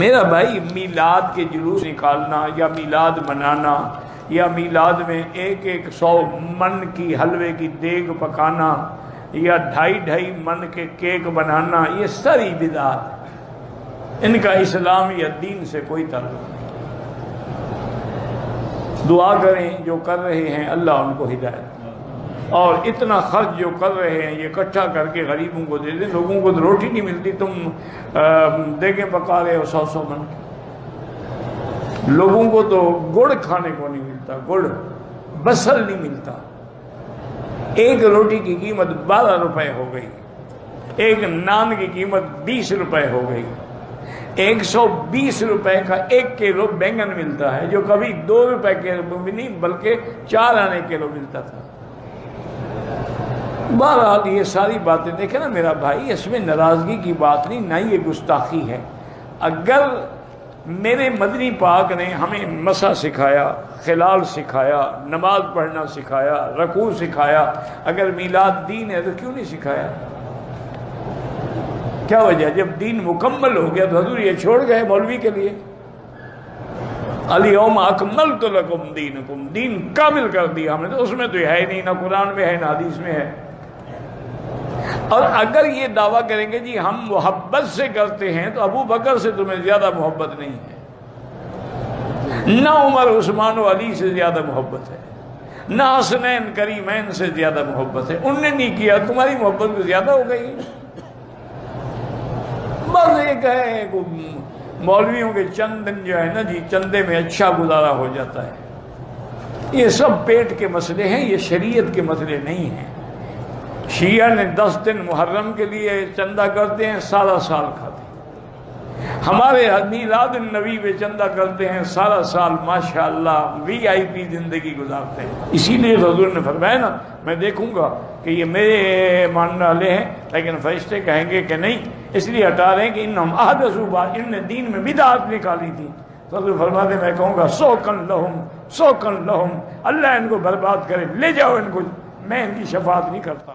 میرا بھائی میلاد کے جلوس نکالنا یا میلاد منانا یا میلاد میں 100 من کی حلوے کی دیگ پکانا یا 2.5 من کے کیک بنانا، یہ ساری بدعات، ان کا اسلام یا دین سے کوئی تعلق نہیں۔ دعا کریں جو کر رہے ہیں اللہ ان کو ہدایت، اور اتنا خرچ جو کر رہے ہیں یہ اکٹھا کر کے غریبوں کو دے دیں۔ لوگوں کو تو روٹی نہیں ملتی، تم دیگیں پکا رہے ہو 100 من کی۔ لوگوں کو تو گڑ کھانے کو نہیں ملتا، گڑ بصل نہیں ملتا۔ ایک روٹی کی قیمت 12 روپے ہو گئی، ایک نان کی قیمت 20 روپے ہو گئی۔ 120 روپے کا 1 کلو بینگن ملتا ہے، جو کبھی 2 روپے کے بھی نہیں بلکہ 4 آنے کلو ملتا تھا۔ بہرحال یہ ساری باتیں دیکھیں نا میرا بھائی، اس میں ناراضگی کی بات نہیں، نہ یہ گستاخی ہے۔ اگر میرے مدنی پاک نے ہمیں مسح سکھایا، خلال سکھایا، نماز پڑھنا سکھایا، رکوع سکھایا، اگر میلاد دین ہے تو کیوں نہیں سکھایا؟ کیا وجہ؟ جب دین مکمل ہو گیا تو حضور یہ چھوڑ گئے مولوی کے لیے، الیوم اکملت لکم دینکم، دین کامل کر دیا ہم نے، تو اس میں تو ہے ہی نہیں، نہ قرآن میں ہے نہ حدیث میں ہے۔ اور اگر یہ دعویٰ کریں گے جی ہم محبت سے کرتے ہیں تو ابو بکر سے تمہیں زیادہ محبت نہیں ہے، نہ عمر عثمان و علی سے زیادہ محبت ہے، نہ حسنین کریمین سے زیادہ محبت ہے، انہوں نے نہیں کیا، تمہاری محبت بھی زیادہ ہو گئی۔ بس ایک ہے مولویوں کے چند دن جو ہے نا جی، چندے میں اچھا گزارا ہو جاتا ہے۔ یہ سب پیٹ کے مسئلے ہیں، یہ شریعت کے مسئلے نہیں ہیں۔ شیعہ نے 10 دن محرم کے لیے چندہ کرتے ہیں، سارا سال کھاتے ہیں۔ ہمارے میلاد النبی پہ چندہ کرتے ہیں، سارا سال ماشاءاللہ VIP زندگی گزارتے ہیں۔ اسی لیے حضور نے فرمایا نا، میں دیکھوں گا کہ یہ میرے ماننے والے ہیں لیکن فرشتے کہیں گے کہ نہیں، اس لیے ہٹا رہے ہیں کہ انہم احدثوا بعد، ان نے دین میں بدعت نکالی تھی۔ تو حضور فرماتے میں کہوں گا سوکن لہم، اللہ ان کو برباد کرے، لے جاؤ ان کو، میں ان کی شفاعت نہیں کرتا۔